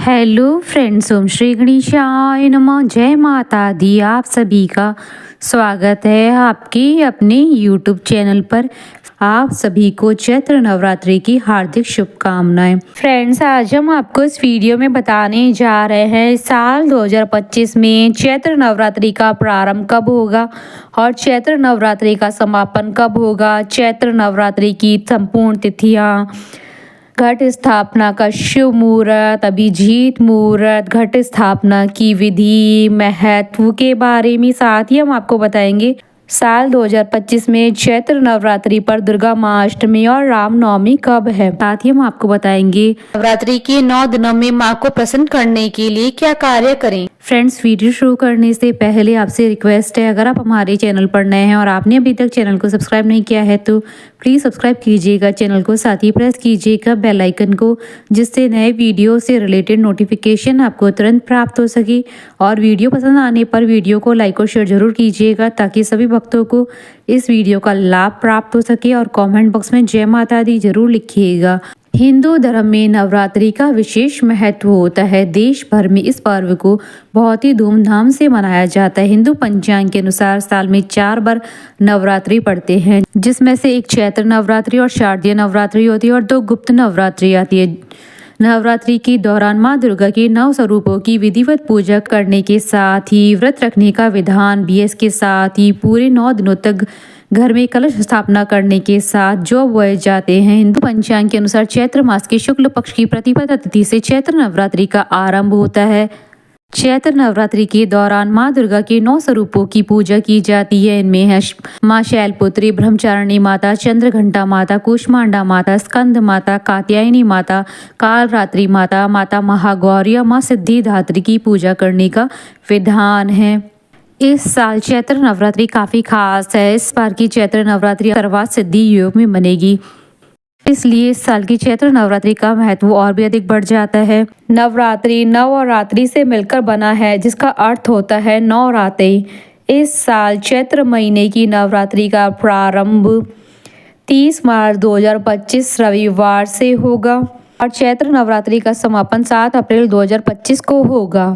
Hello friends, ओम श्री गणेशाय नमः। जय माता दी। आप सभी का स्वागत है आपके अपने यूट्यूब चैनल पर। आप सभी को चैत्र नवरात्रि की हार्दिक शुभकामनाएं। फ्रेंड्स, आज हम आपको इस वीडियो में बताने जा रहे हैं साल 2025 में चैत्र नवरात्रि का प्रारंभ कब होगा और चैत्र नवरात्रि का समापन कब होगा। चैत्र नवरात्रि की संपूर्ण तिथियां, घट स्थापना का शुभ मुहूर्त, अभिजीत मुहूर्त, घट स्थापना की विधि, महत्व के बारे में साथ ही हम आपको बताएंगे साल 2025 में चैत्र नवरात्रि पर दुर्गा माँ अष्टमी और रामनवमी कब है। साथ ही हम आपको बताएंगे नवरात्रि के 9 दिनों में माँ को प्रसन्न करने के लिए क्या कार्य करें। फ्रेंड्स, वीडियो शुरू करने से पहले आपसे रिक्वेस्ट है, अगर आप हमारे चैनल पर नए हैं और आपने अभी तक चैनल को सब्सक्राइब नहीं किया है तो प्लीज़ सब्सक्राइब कीजिएगा चैनल को, साथ ही प्रेस कीजिएगा बेल आइकन को, जिससे नए वीडियो से रिलेटेड नोटिफिकेशन आपको तुरंत प्राप्त हो सके। और वीडियो पसंद आने पर वीडियो को लाइक और शेयर जरूर कीजिएगा ताकि सभी भक्तों को इस वीडियो का लाभ प्राप्त हो सके। और कमेंट बॉक्स में जय माता दी जरूर लिखिएगा। हिंदू धर्म में नवरात्रि का विशेष महत्व होता है। देश भर में इस पर्व को बहुत ही धूमधाम से मनाया जाता है। हिंदू पंचांग के अनुसार साल में 4 बार नवरात्रि पड़ते हैं, जिसमें से एक चैत्र नवरात्रि और शारदीय नवरात्रि होती है और 2 गुप्त नवरात्रि आती है। नवरात्रि के दौरान माँ दुर्गा के 9 स्वरूपों की विधिवत पूजा करने के साथ ही व्रत रखने का विधान भी है। इसके साथ ही पूरे 9 दिनों तक घर में कलश स्थापना करने के साथ जो बोए जाते हैं। हिंदू पंचांग के अनुसार चैत्र मास के शुक्ल पक्ष की प्रतिपदा तिथि से चैत्र नवरात्रि का आरंभ होता है। चैत्र नवरात्रि के दौरान माँ दुर्गा के 9 स्वरूपों की पूजा की जाती है। इनमें है माँ शैलपुत्री, ब्रह्मचारिणी माता, चंद्रघंटा माता, कूष्मांडा माता, स्कंद माता, कात्यायनी माता, कालरात्रि माता, माता महागौरी, माँ सिद्धिदात्री की पूजा करने का विधान है। इस साल चैत्र नवरात्रि काफी खास है। इस बार की चैत्र नवरात्रि सर्वात सिद्धि योग में बनेगी, इसलिए इस साल की चैत्र नवरात्रि का महत्व और भी अधिक बढ़ जाता है। नवरात्रि नव और रात्रि से मिलकर बना है, जिसका अर्थ होता है 9 रातें। इस साल चैत्र महीने की नवरात्रि का प्रारंभ 30 मार्च 2025 रविवार से होगा और चैत्र नवरात्रि का समापन 7 अप्रैल 2025 को होगा।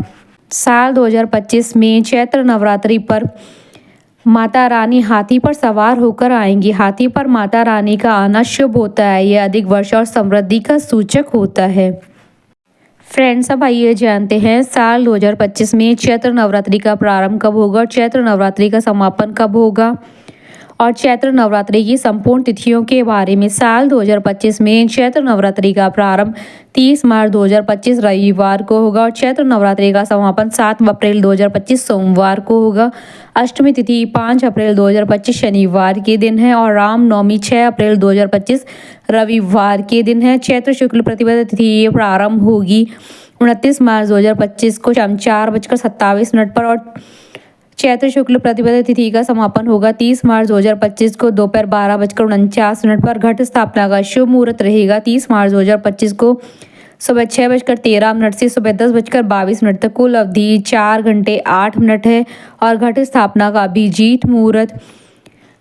साल 2025 में चैत्र नवरात्रि पर माता रानी हाथी पर सवार होकर आएंगी। हाथी पर माता रानी का आना शुभ होता है। यह अधिक वर्षा और समृद्धि का सूचक होता है। फ्रेंड्स, अब आइए जानते हैं साल 2025 में चैत्र नवरात्रि का प्रारंभ कब होगा और चैत्र नवरात्रि का समापन कब होगा और चैत्र नवरात्रि की संपूर्ण तिथियों के बारे में। साल 2025 में चैत्र नवरात्रि का प्रारंभ 30 मार्च 2025 रविवार को होगा और चैत्र नवरात्रि का समापन 7 अप्रैल 2025 सोमवार को होगा। अष्टमी तिथि 5 अप्रैल 2025 शनिवार के दिन है और रामनवमी 6 अप्रैल 2025 रविवार के दिन है। चैत्र शुक्ल प्रतिपदा तिथि प्रारंभ होगी 29 मार्च 2025 को शाम 4:27 पर और चैत्र शुक्ल प्रतिपदा तिथि का समापन होगा 30 मार्च 2025 को दोपहर 12:49 पर। घट स्थापना का शुभ मुहूर्त रहेगा 30 मार्च 2025 को सुबह 6:13 से सुबह 10:22 तक। कुल अवधि 4 घंटे 8 मिनट है और घट स्थापना का अभिजीत मुहूर्त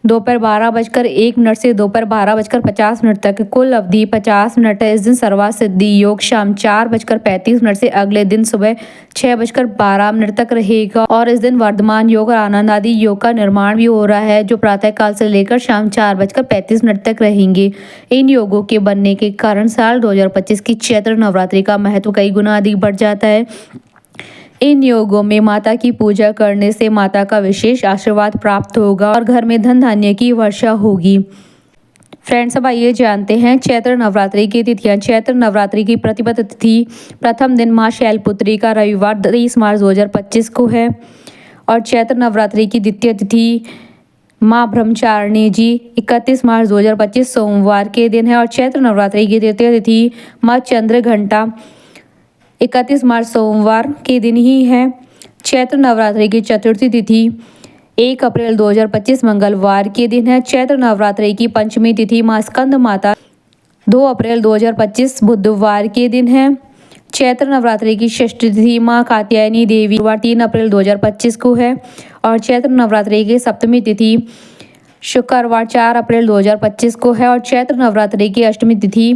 दोपहर 12:01 से दोपहर 12:50 तक। कुल अवधि 50 मिनट है। इस दिन सर्वात सिद्धि योग शाम 4:35 से अगले दिन सुबह 6:12 तक रहेगा और इस दिन वर्धमान योग और आनंद आदि योग का निर्माण भी हो रहा है, जो प्रातः काल से लेकर शाम 4:35 तक रहेंगे। इन योगों के बनने के कारण साल 2025 की चैत्र नवरात्रि का महत्व कई गुना अधिक बढ़ जाता है। इन योगों में माता की पूजा करने से माता का विशेष आशीर्वाद प्राप्त होगा और घर में धन धान्य की वर्षा होगी। फ्रेंड्स, अब आइए जानते हैं चैत्र नवरात्रि की तिथियां। चैत्र नवरात्रि की प्रतिपदा तिथि प्रथम दिन माँ शैलपुत्री का रविवार 30 मार्च 2025 को है और चैत्र नवरात्रि की द्वितीय तिथि माँ ब्रह्मचारिणी जी 31 मार्च 2025 सोमवार के दिन है और चैत्र नवरात्रि की तृतीय तिथि माँ चंद्रघंटा 31 मार्च सोमवार के दिन ही है। चैत्र नवरात्रि की चतुर्थी तिथि 1 अप्रैल 2025 मंगलवार के दिन है। चैत्र नवरात्रि की पंचमी तिथि माँ स्कंद माता 2 अप्रैल 2025 बुधवार के दिन है। चैत्र नवरात्रि की षष्ठी तिथि माँ कात्यायनी देवी 3 अप्रैल 2025 को है और चैत्र नवरात्रि की सप्तमी तिथि शुक्रवार 4 अप्रैल 2025 को है और चैत्र नवरात्रि की अष्टमी तिथि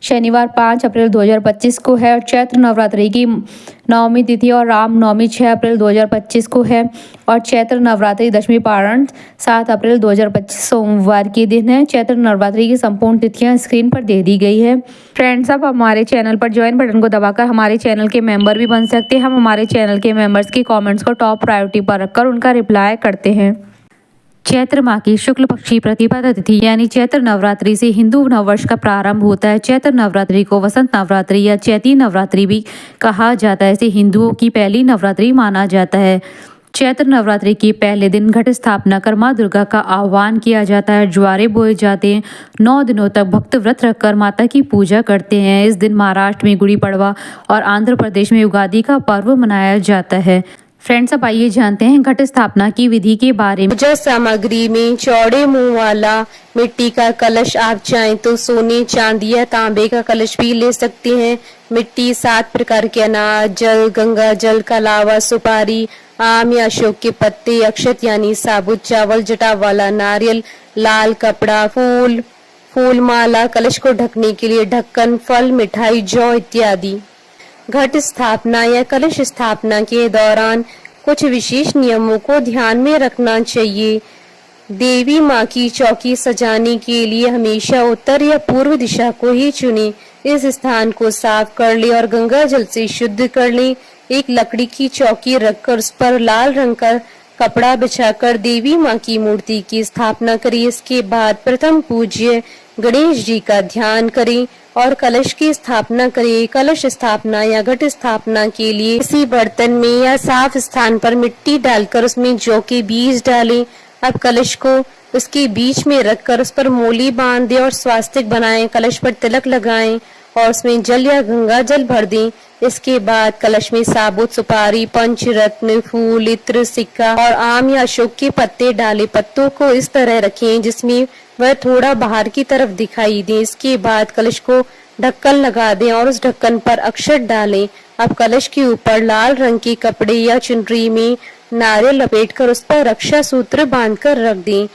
शनिवार 5 अप्रैल 2025 को है और चैत्र नवरात्रि की नवमी तिथि और रामनवमी 6 अप्रैल 2025 को है और चैत्र नवरात्रि दशमी पारण 7 अप्रैल 2025 सोमवार के दिन है। चैत्र नवरात्रि की संपूर्ण तिथियां स्क्रीन पर दे दी गई है। फ्रेंड्स, आप हमारे चैनल पर ज्वाइन बटन को दबाकर हमारे चैनल के मेंबर भी बन सकते हैं। हम हमारे चैनल के मेंबर्स की कमेंट्स को टॉप प्रायोरिटी पर रखकर उनका रिप्लाई करते हैं। चैत्र माह की शुक्ल पक्षी प्रतिपदा तिथि यानी चैत्र नवरात्रि से हिंदू नववर्ष का प्रारंभ होता है। चैत्र नवरात्रि को वसंत नवरात्रि या चैती नवरात्रि भी कहा जाता है। इसे हिंदुओं की पहली नवरात्रि माना जाता है। चैत्र नवरात्रि के पहले दिन घट स्थापना कर मां दुर्गा का आह्वान किया जाता है। ज्वारे बोए जाते हैं। 9 दिनों तक भक्त व्रत रखकर माता की पूजा करते हैं। इस दिन महाराष्ट्र में गुड़ी पड़वा और आंध्र प्रदेश में युगादि का पर्व मनाया जाता है। फ्रेंड्स, अब आइए जानते हैं घट स्थापना की विधि के बारे में। पूजा सामग्री में चौड़े मुंह वाला मिट्टी का कलश, आप चाहें तो सोने चांदी या तांबे का कलश भी ले सकते हैं। मिट्टी, 7 प्रकार के अनाज, जल, गंगा जल का लावा, सुपारी, आम या अशोक के पत्ते, अक्षत यानी साबुत चावल, जटा वाला नारियल, लाल कपड़ा, फूल माला, कलश को ढकने के लिए ढक्कन, फल, मिठाई, जौ इत्यादि। घट स्थापना या कलश स्थापना के दौरान कुछ विशेष नियमों को ध्यान में रखना चाहिए। देवी माँ की चौकी सजाने के लिए हमेशा उत्तर या पूर्व दिशा को ही चुनें। इस स्थान को साफ कर ले और गंगा जल से शुद्ध कर ले। एक लकड़ी की चौकी रखकर उस पर लाल रंग का कपड़ा बिछाकर देवी माँ की मूर्ति की स्थापना करें। इसके बाद प्रथम पूज्य गणेश जी का ध्यान करें और कलश की स्थापना करें। कलश स्थापना या घट स्थापना के लिए किसी बर्तन में या साफ स्थान पर मिट्टी डालकर उसमें जौ के बीज डालें। अब कलश को उसके बीच में रखकर उस पर मोली बांध दें और स्वास्तिक बनाएं। कलश पर तिलक लगाएं और उसमें जल या गंगा जल भर दें। इसके बाद कलश में साबुत सुपारी, पंचरत्न, फूल, इत्र, सिक्का और आम या अशोक के पत्ते डालें। पत्तों को इस तरह रखें जिसमें वह थोड़ा बाहर की तरफ दिखाई दे। इसके बाद कलश को ढक्कन लगा दें और उस ढक्कन पर अक्षत डालें। अब कलश के ऊपर लाल रंग के कपड़े या चुनरी में नारियल लपेटकर उस पर रक्षा सूत्र बांधकर रख दें।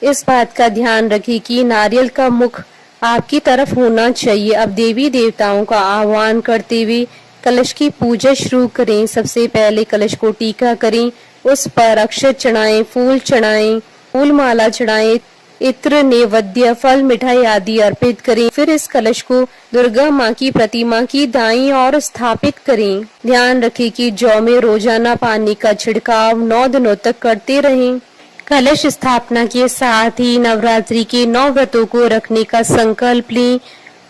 इस बात का ध्यान रखें कि नारियल का मुख आपकी तरफ होना चाहिए। अब देवी देवताओं का आह्वान करते हुए कलश की पूजा शुरू करें। सबसे पहले कलश को टीका करें, उस पर अक्षत चढ़ाएं, फूल चढ़ाएं, फूल माला चढ़ाएं, इत्र, नैवेद्य, फल, मिठाई आदि अर्पित करें। फिर इस कलश को दुर्गा माँ की प्रतिमा की दाईं ओर स्थापित करें। ध्यान रखें कि जौ में रोजाना पानी का छिड़काव 9 दिनों तक करते रहें। कलश स्थापना के साथ ही नवरात्रि के 9 व्रतों को रखने का संकल्प लें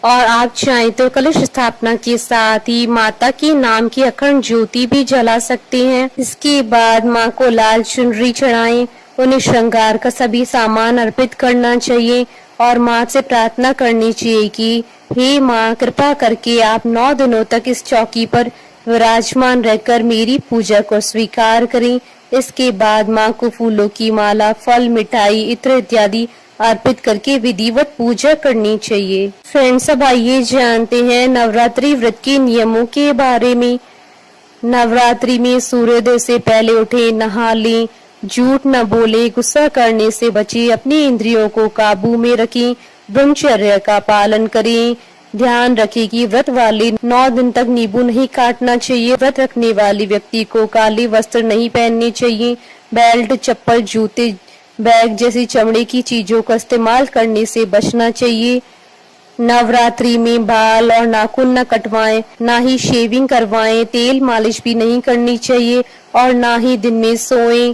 और आप चाहें तो कलश स्थापना के साथ ही माता के नाम की अखंड ज्योति भी जला सकते हैं। इसके बाद माँ को लाल चुनरी चढ़ाएं। उन्हें श्रृंगार का सभी सामान अर्पित करना चाहिए और माँ से प्रार्थना करनी चाहिए कि हे माँ, कृपा करके आप 9 दिनों तक इस चौकी पर विराजमान रहकर मेरी पूजा को स्वीकार करें। इसके बाद माँ को फूलों की माला, फल, मिठाई, इत्र इत्यादि अर्पित करके विधिवत पूजा करनी चाहिए। फ्रेंड्स, अब आइए जानते हैं नवरात्रि व्रत के नियमों के बारे में। नवरात्रि में सूर्योदय से पहले उठे, नहा लें, झूठ न बोले, गुस्सा करने से बचे, अपनी इंद्रियों को काबू में रखें, ब्रह्मचर्य का पालन करें। ध्यान रखें कि व्रत वाले 9 दिन तक नींबू नहीं काटना चाहिए। व्रत रखने वाले व्यक्ति को काले वस्त्र नहीं पहनने चाहिए। बेल्ट, चप्पल, जूते, बैग जैसी चमड़े की चीजों का इस्तेमाल करने से बचना चाहिए। नवरात्रि में बाल और नाखून न कटवाएं, ना ही शेविंग करवाएं, तेल मालिश भी नहीं करनी चाहिए और ना ही दिन में सोएं।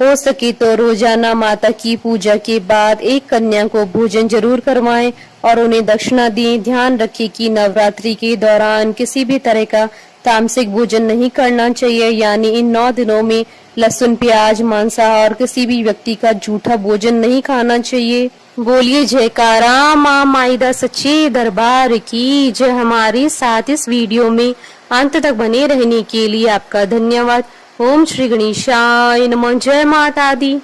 हो सके तो रोजाना माता की पूजा के बाद एक कन्या को भोजन जरूर करवाएं और उन्हें दक्षिणा दें। ध्यान रखें कि नवरात्रि के दौरान किसी भी तरह का तामसिक भोजन नहीं करना चाहिए, यानी इन 9 दिनों में लहसुन, प्याज, मांसाहार किसी भी व्यक्ति का झूठा भोजन नहीं खाना चाहिए। बोलिए जयकारा माँ माईदा सच्चे दरबार की जय। हमारे साथ इस वीडियो में अंत तक बने रहने के लिए आपका धन्यवाद। ओम श्री गणेशाय नमः। जय माता दी।